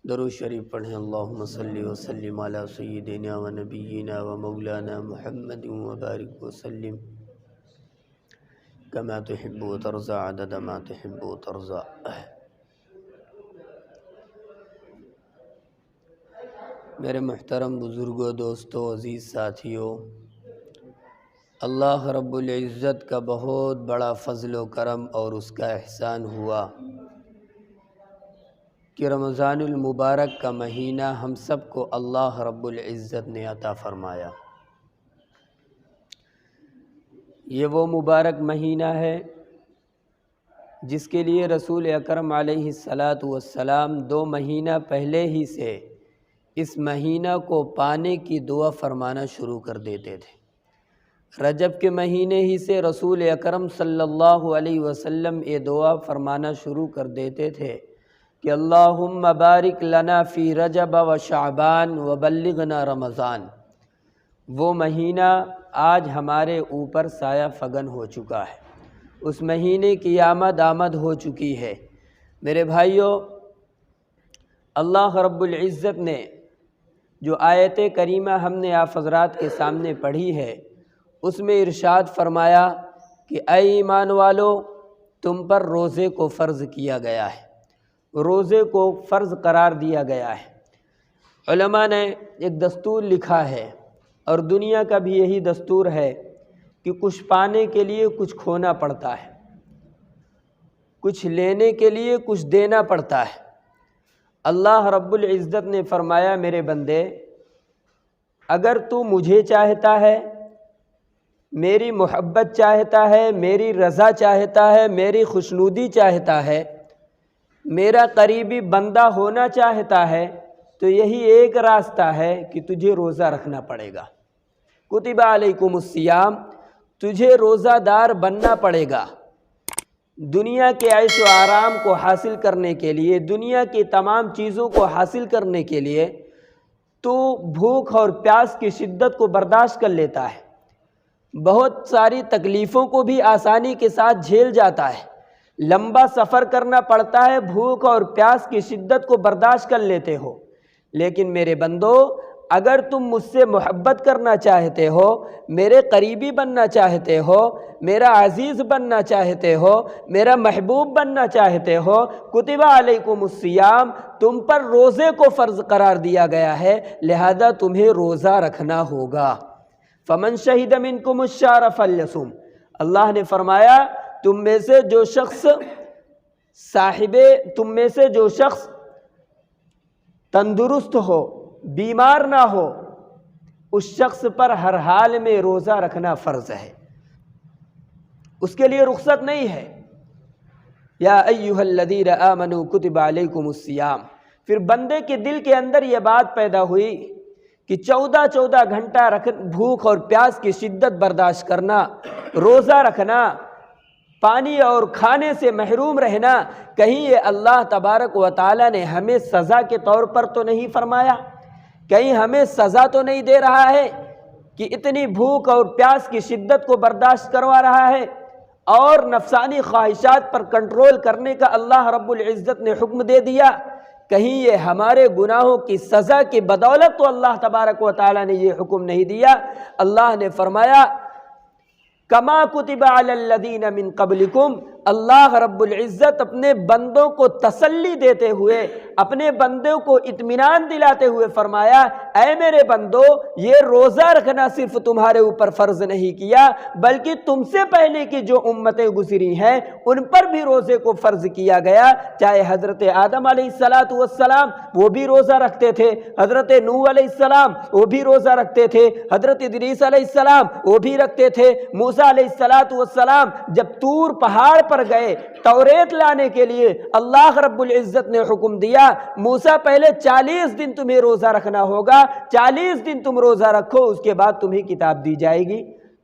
درود شریف پڑھیں۔ اللہم صلی وسلم علی سیدنا و نبینا و مولانا محمد و بارک وسلم کما تحب و ترضى عدد ما تحب و ترضى۔ میرے محترم بزرگوں، دوستوں، عزیز ساتھیوں، اللہ رب العزت کا بہت بڑا فضل و کرم اور اس کا احسان ہوا کہ رمضان المبارک کا مہینہ ہم سب کو اللہ رب العزت نے عطا فرمایا۔ یہ وہ مبارک مہینہ ہے جس کے لیے رسول اکرم علیہ السلام 2 مہینہ پہلے ہی سے اس مہینہ کو پانے کی دعا فرمانا شروع کر دیتے تھے۔ رجب کے مہینے ہی سے رسول اکرم صلی اللہ علیہ وسلم یہ دعا فرمانا شروع کر دیتے تھے کہ اللہم بارک لنا فی رجب و شعبان و بلغنا رمضان۔ وہ مہینہ آج ہمارے اوپر سایہ فگن ہو چکا ہے، اس مہینے کی آمد ہو چکی ہے۔ میرے بھائیوں، اللہ رب العزت نے جو آیت کریمہ ہم نے آپ حضرات کے سامنے پڑھی ہے، اس میں ارشاد فرمایا کہ اے ایمان والو، تم پر روزے کو فرض کیا گیا ہے، روزے کو فرض قرار دیا گیا ہے۔ علماء نے ایک دستور لکھا ہے، اور دنیا کا بھی یہی دستور ہے کہ کچھ پانے کے لیے کچھ کھونا پڑتا ہے، کچھ لینے کے لیے کچھ دینا پڑتا ہے۔ اللہ رب العزت نے فرمایا میرے بندے، اگر تو مجھے چاہتا ہے، میری محبت چاہتا ہے، میری رضا چاہتا ہے، میری خوشنودی چاہتا ہے، میرا قریبی بندہ ہونا چاہتا ہے، تو یہی ایک راستہ ہے کہ تجھے روزہ رکھنا پڑے گا۔ کتب علیکم الصیام، تجھے روزہ دار بننا پڑے گا۔ دنیا کے عیش و آرام کو حاصل کرنے کے لیے، دنیا کی تمام چیزوں کو حاصل کرنے کے لیے تو بھوک اور پیاس کی شدت کو برداشت کر لیتا ہے، بہت ساری تکلیفوں کو بھی آسانی کے ساتھ جھیل جاتا ہے، لمبا سفر کرنا پڑتا ہے، بھوک اور پیاس کی شدت کو برداشت کر لیتے ہو۔ لیکن میرے بندو، اگر تم مجھ سے محبت کرنا چاہتے ہو، میرے قریبی بننا چاہتے ہو، میرا عزیز بننا چاہتے ہو، میرا محبوب بننا چاہتے ہو، کتب علیکم الصیام، تم پر روزے کو فرض قرار دیا گیا ہے، لہذا تمہیں روزہ رکھنا ہوگا۔ فمن شہد منکم الشہر فلیصم، اللہ نے فرمایا تم میں سے جو شخص تندرست ہو، بیمار نہ ہو، اس شخص پر ہر حال میں روزہ رکھنا فرض ہے، اس کے لیے رخصت نہیں ہے۔ یا ایھا الذین آمنوا کتب علیکم الصیام، پھر بندے کے دل کے اندر یہ بات پیدا ہوئی کہ 14 گھنٹہ بھوک اور پیاس کی شدت برداشت کرنا، روزہ رکھنا، پانی اور کھانے سے محروم رہنا، کہیں یہ اللہ تبارک و تعالی نے ہمیں سزا کے طور پر تو نہیں فرمایا؟ کہیں ہمیں سزا تو نہیں دے رہا ہے کہ اتنی بھوک اور پیاس کی شدت کو برداشت کروا رہا ہے اور نفسانی خواہشات پر کنٹرول کرنے کا اللہ رب العزت نے حکم دے دیا؟ کہیں یہ ہمارے گناہوں کی سزا کی بدولت تو اللہ تبارک و تعالی نے یہ حکم نہیں دیا۔ اللہ نے فرمایا کما کتب علی الذین من قبلکم، اللہ رب العزت اپنے بندوں کو تسلی دیتے ہوئے، اپنے بندوں کو اطمینان دلاتے ہوئے فرمایا اے میرے بندو، یہ روزہ رکھنا صرف تمہارے اوپر فرض نہیں کیا، بلکہ تم سے پہلے کی جو امتیں گزری ہیں ان پر بھی روزے کو فرض کیا گیا۔ چاہے حضرت آدم علیہ السلام وہ بھی روزہ رکھتے تھے، حضرت نوح علیہ السلام وہ بھی روزہ رکھتے تھے، حضرت ادریس علیہ السلام وہ بھی رکھتے تھے، موسیٰ علیہ السلام جب طور پہاڑ پر گئے توریت لانے کے لیے، اللہ رب العزت نے حکم دیا موسیٰ پہلے 40 دن تمہیں روزہ رکھنا ہوگا، 40 دن تم روزہ رکھو، اس کے بعد تمہیں کتاب دی جائے گی۔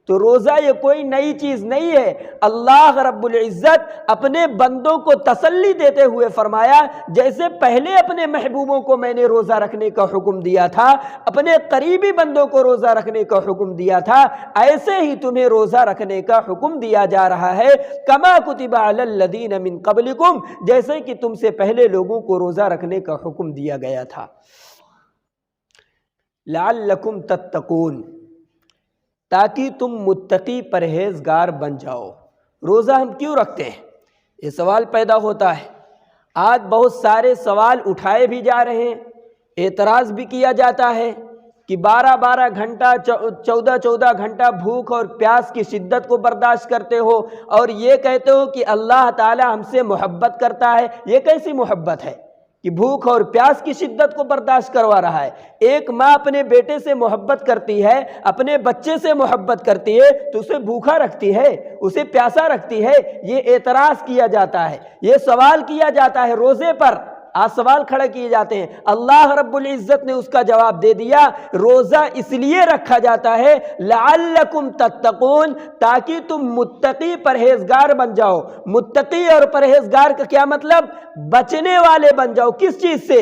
تو روزہ یہ کوئی نئی چیز نہیں ہے۔ اللہ رب العزت اپنے بندوں کو تسلی دیتے ہوئے فرمایا جیسے پہلے اپنے محبوبوں کو میں نے روزہ رکھنے کا حکم دیا تھا، اپنے قریبی بندوں کو روزہ رکھنے کا حکم دیا تھا، ایسے ہی تمہیں روزہ رکھنے کا حکم دیا جا رہا ہے۔ کما کتب علی الذین من قبلکم، جیسے کہ تم سے پہلے لوگوں کو روزہ رکھنے کا حکم دیا گیا تھا۔ لعلکم تتقون، تاکہ تم متقی پرہیزگار بن جاؤ۔ روزہ ہم کیوں رکھتے ہیں؟ یہ سوال پیدا ہوتا ہے۔ آج بہت سارے سوال اٹھائے بھی جا رہے ہیں، اعتراض بھی کیا جاتا ہے کہ 12 گھنٹہ 14 گھنٹہ بھوک اور پیاس کی شدت کو برداشت کرتے ہو اور یہ کہتے ہو کہ اللہ تعالی ہم سے محبت کرتا ہے۔ یہ کیسی محبت ہے کہ بھوک اور پیاس کی شدت کو برداشت کروا رہا ہے؟ ایک ماں اپنے بیٹے سے محبت کرتی ہے، اپنے بچے سے محبت کرتی ہے تو اسے بھوکا رکھتی ہے، اسے پیاسا رکھتی ہے۔ یہ اعتراض کیا جاتا ہے، یہ سوال کیا جاتا ہے روزے پر۔ آج سوال کھڑے کیے جاتے ہیں، اللہ رب العزت نے اس کا جواب دے دیا۔ روزہ اس لیے رکھا جاتا ہے لعلکم تتقون، تاکہ تم متقی پرہیزگار بن جاؤ۔ متقی اور پرہیزگار کا کیا مطلب؟ بچنے والے بن جاؤ۔ کس چیز سے؟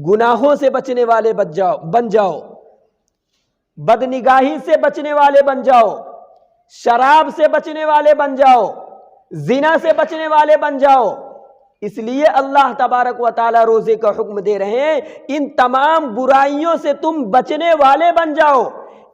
گناہوں سے بچنے والے بن جاؤ، بدنگاہی سے بچنے والے بن جاؤ، شراب سے بچنے والے بن جاؤ، زنا سے بچنے والے بن جاؤ۔ اس لیے اللہ تبارک و تعالی روزے کا حکم دے رہے ہیں، ان تمام برائیوں سے تم بچنے والے بن جاؤ۔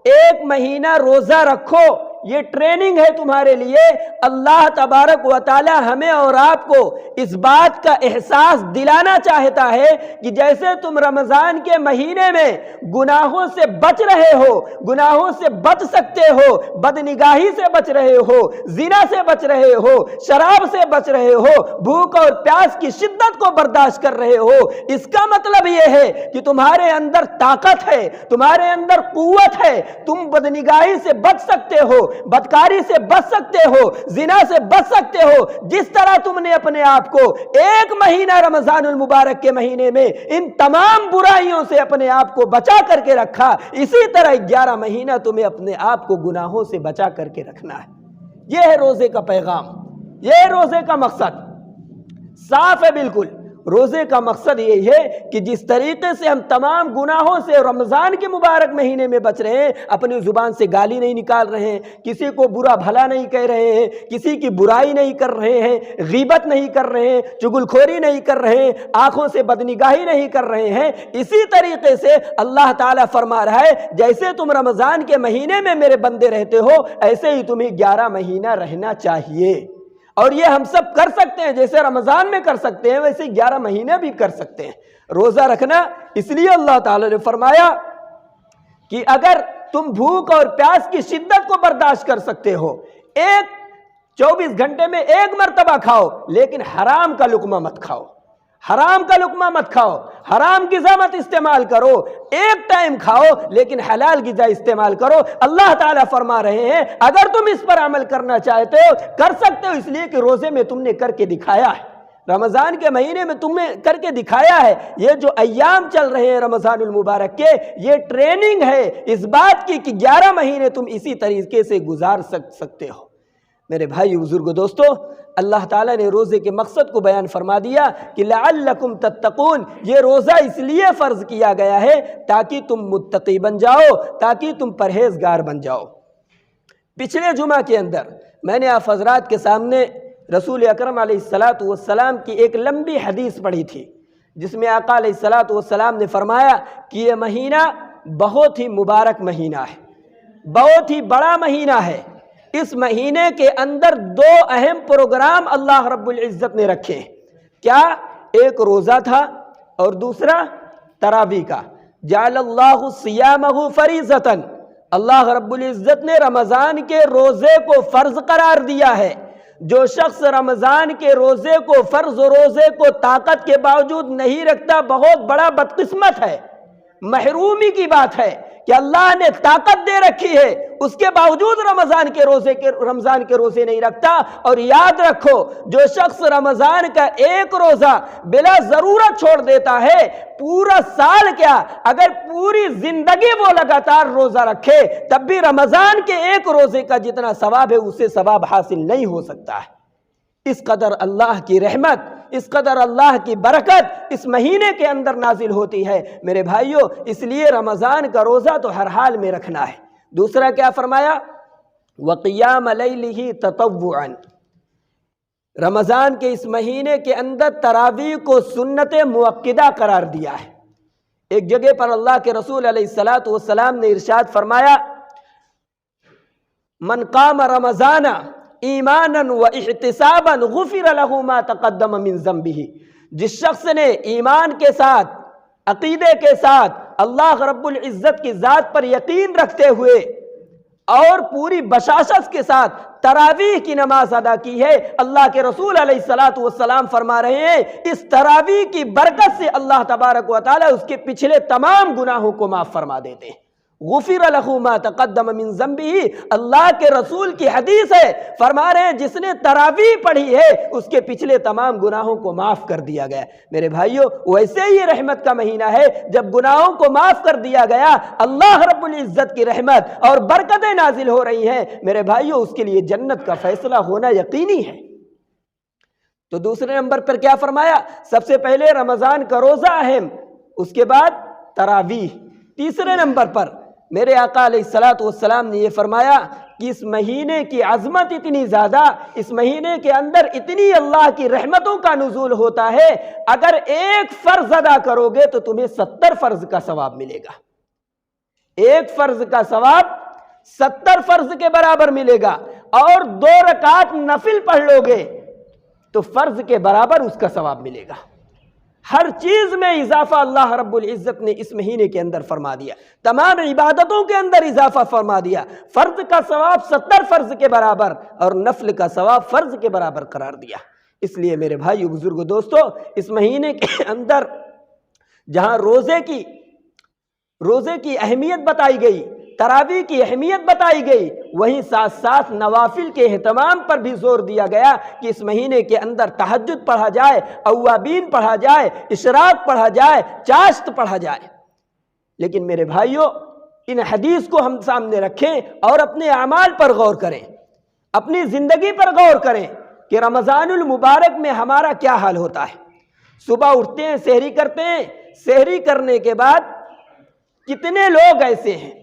1 مہینہ روزہ رکھو، یہ ٹریننگ ہے تمہارے لیے۔ اللہ تبارک و تعالی ہمیں اور آپ کو اس بات کا احساس دلانا چاہتا ہے کہ جیسے تم رمضان کے مہینے میں گناہوں سے بچ رہے ہو، گناہوں سے بچ سکتے ہو، بدنگاہی سے بچ رہے ہو، زنا سے بچ رہے ہو، شراب سے بچ رہے ہو، بھوک اور پیاس کی شدت کو برداشت کر رہے ہو، اس کا مطلب یہ ہے کہ تمہارے اندر طاقت ہے، تمہارے اندر قوت ہے، تم بدنگاہی سے بچ سکتے ہو، بدکاری سے بچ سکتے ہو، زنا سے بچ سکتے ہو۔ جس طرح تم نے اپنے آپ کو 1 مہینہ رمضان المبارک کے مہینے میں ان تمام برائیوں سے اپنے آپ کو بچا کر کے رکھا، اسی طرح 11 مہینہ تمہیں اپنے آپ کو گناہوں سے بچا کر کے رکھنا ہے۔ یہ ہے روزے کا پیغام، یہ ہے روزے کا مقصد۔ صاف ہے بالکل۔ روزے کا مقصد یہ ہے کہ جس طریقے سے ہم تمام گناہوں سے رمضان کے مبارک مہینے میں بچ رہے ہیں، اپنی زبان سے گالی نہیں نکال رہے ہیں، کسی کو برا بھلا نہیں کہہ رہے ہیں، کسی کی برائی نہیں کر رہے ہیں، غیبت نہیں کر رہے ہیں، چغل خوری نہیں کر رہے ہیں، آنکھوں سے بدنگاہی نہیں کر رہے ہیں، اسی طریقے سے اللہ تعالیٰ فرما رہا ہے جیسے تم رمضان کے مہینے میں میرے بندے رہتے ہو، ایسے ہی تمہیں 11 مہینہ رہنا چاہیے۔ اور یہ ہم سب کر سکتے ہیں، جیسے رمضان میں کر سکتے ہیں ویسے 11 مہینے بھی کر سکتے ہیں۔ روزہ رکھنا اس لیے اللہ تعالی نے فرمایا کہ اگر تم بھوک اور پیاس کی شدت کو برداشت کر سکتے ہو، 24 گھنٹے میں 1 مرتبہ کھاؤ، لیکن حرام کا لقمہ مت کھاؤ، حرام کا لقمہ مت کھاؤ، حرام غذا مت استعمال کرو، 1 ٹائم کھاؤ لیکن حلال غذا استعمال کرو۔ اللہ تعالیٰ فرما رہے ہیں اگر تم اس پر عمل کرنا چاہتے ہو کر سکتے ہو، اس لیے کہ روزے میں تم نے کر کے دکھایا ہے، رمضان کے مہینے میں تم نے کر کے دکھایا ہے۔ یہ جو ایام چل رہے ہیں رمضان المبارک کے، یہ ٹریننگ ہے اس بات کی کہ 11 مہینے تم اسی طریقے سے گزار سکتے ہو۔ میرے بھائی بزرگ دوستو، اللہ تعالیٰ نے روزے کے مقصد کو بیان فرما دیا کہ لعلکم تتقون، یہ روزہ اس لیے فرض کیا گیا ہے تاکہ تم متقی بن جاؤ، تاکہ تم پرہیزگار بن جاؤ۔ پچھلے جمعہ کے اندر میں نے آپ حضرات کے سامنے رسول اکرم علیہ السلام کی ایک لمبی حدیث پڑھی تھی، جس میں آقا علیہ السلام نے فرمایا کہ یہ مہینہ بہت ہی مبارک مہینہ ہے، بہت ہی بڑا مہینہ ہے۔ اس مہینے کے اندر 2 اہم پروگرام اللہ رب العزت نے رکھے۔ کیا؟ ایک روزہ تھا اور دوسرا تراویح کا۔ جعل اللہ صیامہ فریضۃ، اللہ رب العزت نے رمضان کے روزے کو فرض قرار دیا ہے۔ جو شخص رمضان کے روزے کو، فرض روزے کو طاقت کے باوجود نہیں رکھتا، بہت بڑا بدقسمت ہے، محرومی کی بات ہے کہ اللہ نے طاقت دے رکھی ہے، اس کے باوجود رمضان کے روزے نہیں رکھتا۔ اور یاد رکھو، جو شخص رمضان کا ایک روزہ بلا ضرورت چھوڑ دیتا ہے، پورا سال کیا اگر پوری زندگی وہ لگاتار روزہ رکھے تب بھی رمضان کے ایک روزے کا جتنا ثواب ہے اسے ثواب حاصل نہیں ہو سکتا ہے۔ اس قدر اللہ کی رحمت، اس قدر اللہ کی برکت اس مہینے کے اندر نازل ہوتی ہے میرے بھائیوں، اس لیے رمضان کا روزہ تو ہر حال میں رکھنا ہے۔ دوسرا کیا فرمایا؟ وَقِيَامَ لَيْلِهِ تَطَوُّعًا، رمضان کے اس مہینے کے اندر تراویح کو سنت مؤکدہ قرار دیا ہے۔ ایک جگہ پر اللہ کے رسول علیہ السلام نے ارشاد فرمایا، من قام رمضان ایمانا و احتسابا غفر له ما تقدم من ذنبه، جس شخص نے ایمان کے ساتھ، عقیدے کے ساتھ، اللہ رب العزت کی ذات پر یقین رکھتے ہوئے اور پوری بشاشت کے ساتھ تراویح کی نماز ادا کی ہے، اللہ کے رسول علیہ السلام فرما رہے ہیں اس تراویح کی برکت سے اللہ تبارک و تعالی اس کے پچھلے تمام گناہوں کو معاف فرما دیتے ہیں۔ غفر له ما تقدم من ذنبه، اللہ کے رسول کی حدیث ہے، فرما رہے ہیں جس نے تراویح پڑھی ہے اس کے پچھلے تمام گناہوں کو معاف کر دیا گیا۔ میرے بھائیوں، ویسے ہی رحمت کا مہینہ ہے، جب گناہوں کو معاف کر دیا گیا، اللہ رب العزت کی رحمت اور برکتیں نازل ہو رہی ہیں، میرے بھائیوں اس کے لیے جنت کا فیصلہ ہونا یقینی ہے۔ تو دوسرے نمبر پر کیا فرمایا؟ سب سے پہلے رمضان کا روزہ اہم، اس کے بعد تراویح۔ تیسرے نمبر پر میرے آقا علیہ السلام نے یہ فرمایا کہ اس مہینے کی عظمت اتنی زیادہ، اس مہینے کے اندر اتنی اللہ کی رحمتوں کا نزول ہوتا ہے، اگر ایک فرض ادا کرو گے تو تمہیں 70 فرض کا ثواب ملے گا۔ ایک فرض کا ثواب 70 فرض کے برابر ملے گا، اور 2 رکعت نفل پڑھ لو گے تو فرض کے برابر اس کا ثواب ملے گا۔ ہر چیز میں اضافہ اللہ رب العزت نے اس مہینے کے اندر فرما دیا، تمام عبادتوں کے اندر اضافہ فرما دیا۔ فرض کا ثواب 70 فرض کے برابر اور نفل کا ثواب فرض کے برابر قرار دیا۔ اس لیے میرے بھائیو، بزرگو، دوستو، اس مہینے کے اندر جہاں روزے کی اہمیت بتائی گئی، تراویح کی اہمیت بتائی گئی، وہیں ساتھ ساتھ نوافل کے اہتمام پر بھی زور دیا گیا کہ اس مہینے کے اندر تہجد پڑھا جائے، اوابین پڑھا جائے، اشراق پڑھا جائے، چاشت پڑھا جائے۔ لیکن میرے بھائیوں، ان حدیث کو ہم سامنے رکھیں اور اپنے اعمال پر غور کریں، اپنی زندگی پر غور کریں کہ رمضان المبارک میں ہمارا کیا حال ہوتا ہے۔ صبح اٹھتے ہیں، سحری کرتے ہیں، سحری کرنے کے بعد کتنے لوگ ایسے ہیں،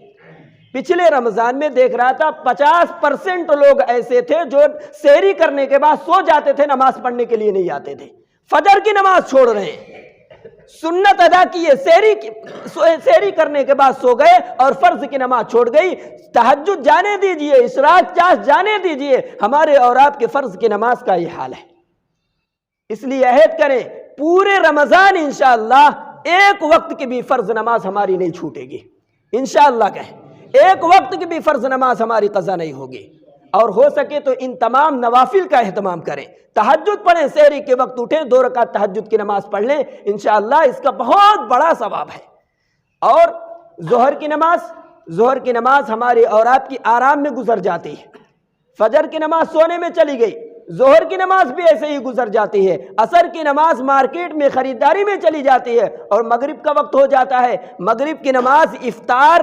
پچھلے رمضان میں دیکھ رہا تھا 50% لوگ ایسے تھے جو سحری کرنے کے بعد سو جاتے تھے، نماز پڑھنے کے لیے نہیں آتے تھے، فجر کی نماز چھوڑ رہے ہیں، سنت ادا کیے، سحری کرنے کے بعد سو گئے اور فرض کی نماز چھوڑ گئی۔ تہجد جانے دیجئے، اشراق چاشت جانے دیجئے، ہمارے اور آپ کے فرض کی نماز کا یہ حال ہے۔ اس لیے عہد کریں، پورے رمضان انشاءاللہ ایک وقت کی بھی فرض نماز ہماری نہیں چھوٹے گی، انشاءاللہ کہیں ایک وقت کی بھی فرض نماز ہماری قضا نہیں ہوگی۔ اور ہو سکے تو ان تمام نوافل کا اہتمام کریں، تہجد پڑھیں، سحری کے وقت اٹھیں، 2 رکعت تہجد کی نماز پڑھ لیں، انشاءاللہ اس کا بہت بڑا ثواب ہے۔ اور ظہر کی نماز ہمارے اور آپ کی آرام میں گزر جاتی ہے، فجر کی نماز سونے میں چلی گئی، ظہر کی نماز بھی ایسے ہی گزر جاتی ہے، عصر کی نماز مارکیٹ میں خریداری میں چلی جاتی ہے، اور مغرب کا وقت ہو جاتا ہے۔ مغرب کی نماز افطار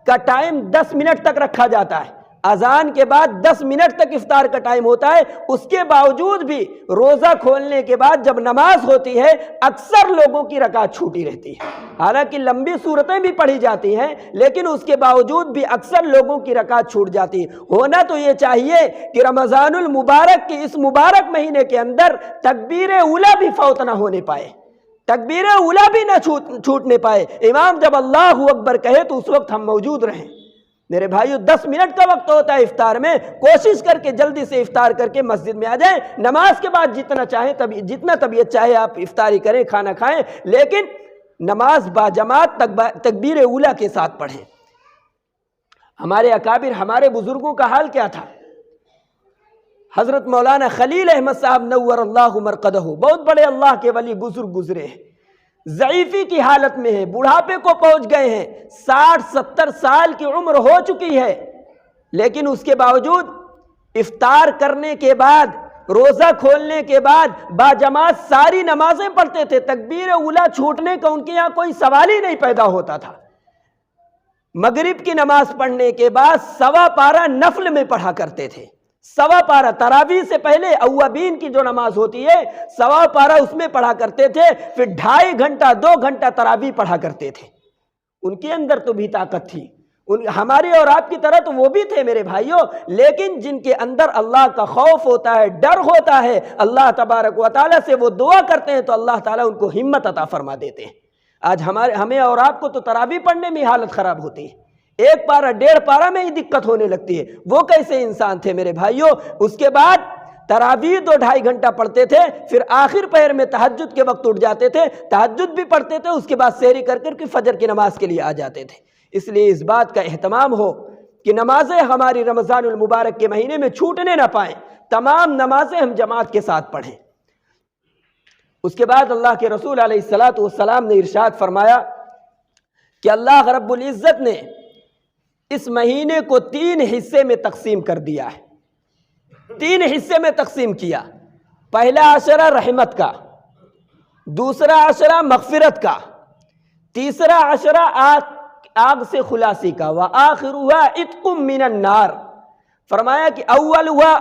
کا ٹائم 10 منٹ تک رکھا جاتا ہے، اذان کے بعد 10 منٹ تک افطار کا ٹائم ہوتا ہے، اس کے باوجود بھی روزہ کھولنے کے بعد جب نماز ہوتی ہے اکثر لوگوں کی رکعت چھوٹی رہتی ہے، حالانکہ لمبی صورتیں بھی پڑھی جاتی ہیں لیکن اس کے باوجود بھی اکثر لوگوں کی رکعت چھوٹ جاتی ہے۔ ہونا تو یہ چاہیے کہ رمضان المبارک کے اس مبارک مہینے کے اندر تکبیر اولیٰ بھی فوت نہ ہونے پائے، تکبیر اولیٰ بھی نہ چھوٹنے پائے، امام جب اللہ اکبر کہے تو اس وقت ہم موجود رہیں۔ میرے بھائیو، 10 منٹ کا وقت ہوتا ہے افطار میں، کوشش کر کے جلدی سے افطار کر کے مسجد میں آ جائیں، نماز کے بعد جتنا طبیعت چاہے آپ افطاری کریں، کھانا کھائیں، لیکن نماز باجماعت تکبیر اولیٰ کے ساتھ پڑھیں۔ ہمارے اکابر، ہمارے بزرگوں کا حال کیا تھا؟ حضرت مولانا خلیل احمد صاحب نور اللہ مرقدہ، بہت بڑے اللہ کے ولی بزرگ گزرے ہیں، ضعیفی کی حالت میں ہیں، بڑھاپے کو پہنچ گئے ہیں، 60-70 سال کی عمر ہو چکی ہے، لیکن اس کے باوجود افطار کرنے کے بعد، روزہ کھولنے کے بعد باجماعت ساری نمازیں پڑھتے تھے، تکبیر اولیٰ چھوٹنے کا ان کے یہاں کوئی سوال ہی نہیں پیدا ہوتا تھا۔ مغرب کی نماز پڑھنے کے بعد سوا پارہ نفل میں پڑھا کرتے تھے، سوا پارہ تراویح سے پہلے اوابین کی جو نماز ہوتی ہے سوا پارہ اس میں پڑھا کرتے تھے، پھر 2.5 گھنٹہ 2 گھنٹہ تراویح پڑھا کرتے تھے۔ ان کے اندر تو بھی طاقت تھی، ہمارے اور آپ کی طرح تو وہ بھی تھے میرے بھائیوں، لیکن جن کے اندر اللہ کا خوف ہوتا ہے، ڈر ہوتا ہے، اللہ تبارک و تعالیٰ سے وہ دعا کرتے ہیں تو اللہ تعالیٰ ان کو ہمت عطا فرما دیتے ہیں۔ آج ہمیں اور آپ کو تو تراویح پڑھنے میں حالت خراب ہوتی ہے، 1 پارہ 1.5 پارہ میں ہی دقت ہونے لگتی ہے۔ وہ کیسے انسان تھے میرے بھائیوں؟ اس کے بعد تراویح 2-2.5 گھنٹہ پڑھتے تھے، پھر آخر پہر میں تہجد کے وقت اٹھ جاتے تھے، تہجد بھی پڑھتے تھے، اس کے بعد سحری کر کے فجر کی نماز کے لیے آ جاتے تھے۔ اس لیے اس بات کا اہتمام ہو کہ نمازیں ہماری رمضان المبارک کے مہینے میں چھوٹنے نہ پائیں، تمام نمازیں ہم جماعت کے ساتھ پڑھیں۔ اس کے بعد اللہ کے رسول علیہ السلام نے ارشاد فرمایا کہ اللہ رب العزت نے اس مہینے کو 3 حصے میں تقسیم کر دیا ہے، 3 حصے میں تقسیم کیا۔ پہلا عشرہ رحمت کا، دوسرا عشرہ مغفرت کا، تیسرا عشرہ آگ سے خلاصی کا، وآخرها عتق من النار۔ فرمایا کہ اولها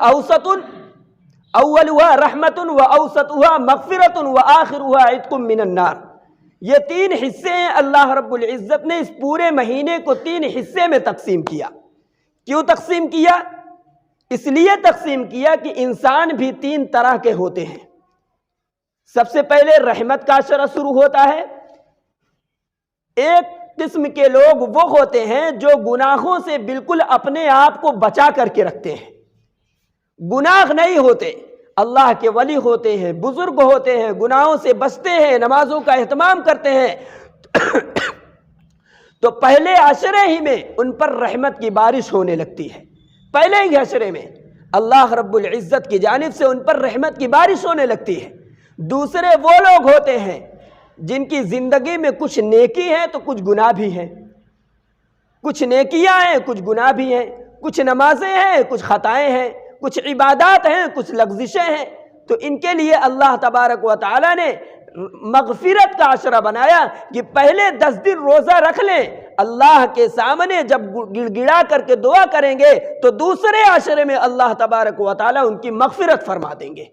رحمت واوسطها مغفرت واخرها عتق من النار۔ یہ 3 حصے ہیں، اللہ رب العزت نے اس پورے مہینے کو 3 حصے میں تقسیم کیا۔ کیوں تقسیم کیا؟ اس لیے تقسیم کیا کہ انسان بھی 3 طرح کے ہوتے ہیں۔ سب سے پہلے رحمت کا عشرہ شروع ہوتا ہے۔ ایک قسم کے لوگ وہ ہوتے ہیں جو گناہوں سے بالکل اپنے آپ کو بچا کر کے رکھتے ہیں، گناہ نہیں ہوتے، اللہ کے ولی ہوتے ہیں، بزرگ ہوتے ہیں، گناہوں سے بچتے ہیں، نمازوں کا اہتمام کرتے ہیں، تو پہلے عشرے ہی میں ان پر رحمت کی بارش ہونے لگتی ہے۔ پہلے ہی عشرے میں اللہ رب العزت کی جانب سے ان پر رحمت کی بارش ہونے لگتی ہے۔ دوسرے وہ لوگ ہوتے ہیں جن کی زندگی میں کچھ نیکی ہے تو کچھ گناہ بھی ہیں، کچھ نیکیاں ہیں کچھ گناہ بھی ہیں، کچھ نمازیں ہیں کچھ خطائیں ہیں، کچھ عبادات ہیں کچھ لغزشیں ہیں، تو ان کے لیے اللہ تبارک و تعالی نے مغفرت کا عشرہ بنایا کہ پہلے 10 دن روزہ رکھ لیں، اللہ کے سامنے جب گڑ گڑا کر کے دعا کریں گے تو دوسرے عشرے میں اللہ تبارک و تعالی ان کی مغفرت فرما دیں گے۔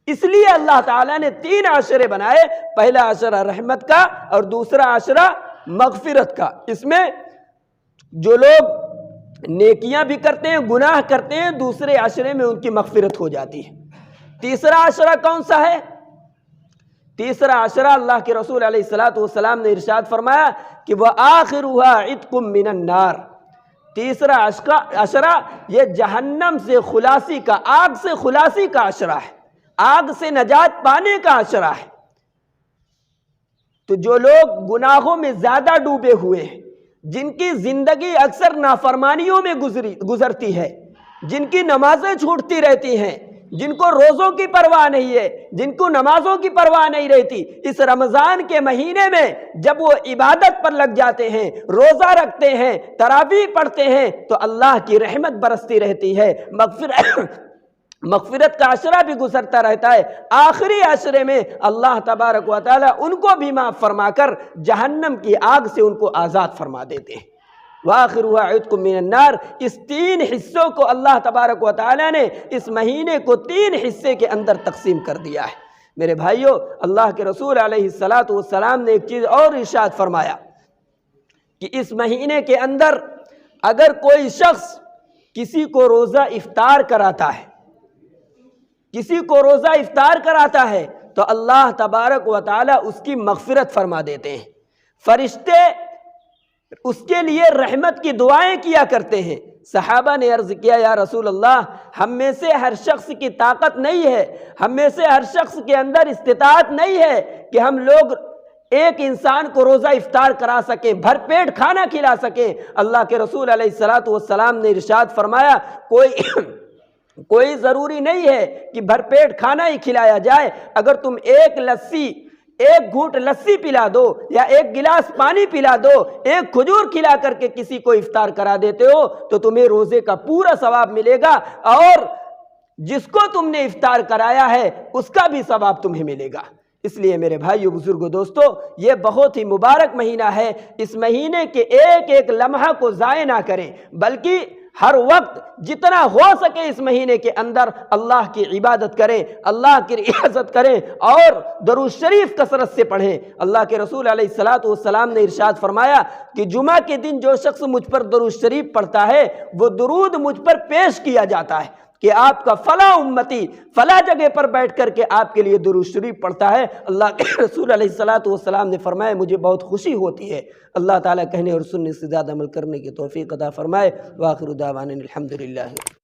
اس لیے اللہ تعالیٰ نے 3 عشرے بنائے، پہلا عشرہ رحمت کا اور دوسرا عشرہ مغفرت کا۔ اس میں جو لوگ نیکیاں بھی کرتے ہیں گناہ کرتے ہیں، دوسرے عشرے میں ان کی مغفرت ہو جاتی ہے۔ تیسرا عشرہ کون سا ہے؟ تیسرا عشرہ اللہ کے رسول علیہ السلام نے ارشاد فرمایا کہ وآخرها عتق من النار۔ تیسرا عشرہ یہ جہنم سے خلاصی کا، آگ سے خلاصی کا عشرہ ہے، آگ سے نجات پانے کا عشرہ ہے۔ تو جو لوگ گناہوں میں زیادہ ڈوبے ہوئے ہیں، جن کی زندگی اکثر نافرمانیوں میں گزرتی ہے، جن کی نمازیں چھوٹتی رہتی ہیں، جن کو روزوں کی پرواہ نہیں ہے، جن کو نمازوں کی پرواہ نہیں رہتی، اس رمضان کے مہینے میں جب وہ عبادت پر لگ جاتے ہیں، روزہ رکھتے ہیں، تراویح پڑھتے ہیں تو اللہ کی رحمت برستی رہتی ہے، مغفرت کا عشرہ بھی گزرتا رہتا ہے۔ آخری عشرے میں اللہ تبارک و تعالی ان کو بھی معاف فرما کر جہنم کی آگ سے ان کو آزاد فرما دیتے ہیں۔ وآخرها عتق من النار۔ اس 3 حصوں کو اللہ تبارک و تعالی نے اس مہینے کو 3 حصے کے اندر تقسیم کر دیا ہے۔ میرے بھائیوں، اللہ کے رسول علیہ السلام نے ایک چیز اور ارشاد فرمایا کہ اس مہینے کے اندر اگر کوئی شخص کسی کو روزہ افطار کراتا ہے، کسی کو روزہ افطار کراتا ہے تو اللہ تبارک و تعالی اس کی مغفرت فرما دیتے ہیں۔ فرشتے اس کے لیے رحمت کی دعائیں کیا کرتے ہیں۔ صحابہ نے عرض کیا یا رسول اللہ، ہم میں سے ہر شخص کی طاقت نہیں ہے، ہم میں سے ہر شخص کے اندر استطاعت نہیں ہے کہ ہم لوگ ایک انسان کو روزہ افطار کرا سکیں، بھر پیٹ کھانا کھلا سکیں۔ اللہ کے رسول علیہ السلام نے ارشاد فرمایا کوئی ضروری نہیں ہے کہ بھر پیٹ کھانا ہی کھلایا جائے، اگر تم ایک لسی ایک گھونٹ لسی پلا دو یا ایک گلاس پانی پلا دو، ایک کھجور کھلا کر کے کسی کو افطار کرا دیتے ہو تو تمہیں روزے کا پورا ثواب ملے گا، اور جس کو تم نے افطار کرایا ہے اس کا بھی ثواب تمہیں ملے گا۔ اس لیے میرے بھائیو، بزرگو، دوستو، یہ بہت ہی مبارک مہینہ ہے۔ اس مہینے کے ایک ایک لمحہ کو ضائع نہ کریں، بلکہ ہر وقت جتنا ہو سکے اس مہینے کے اندر اللہ کی عبادت کریں، اللہ کی ریاضت کریں اور درود شریف کثرت سے پڑھیں۔ اللہ کے رسول علیہ الصلوۃ والسلام نے ارشاد فرمایا کہ جمعہ کے دن جو شخص مجھ پر درود شریف پڑھتا ہے وہ درود مجھ پر پیش کیا جاتا ہے کہ آپ کا فلاں امتی فلاں جگہ پر بیٹھ کر کے آپ کے لیے درود شریف پڑھتا ہے۔ اللہ کے رسول علیہ الصلوۃ والسلام نے فرمایا مجھے بہت خوشی ہوتی ہے۔ اللہ تعالیٰ کہنے اور سننے سے زیادہ عمل کرنے کی توفیق عطا فرمائے۔ وآخر دعوانا الحمدللہ۔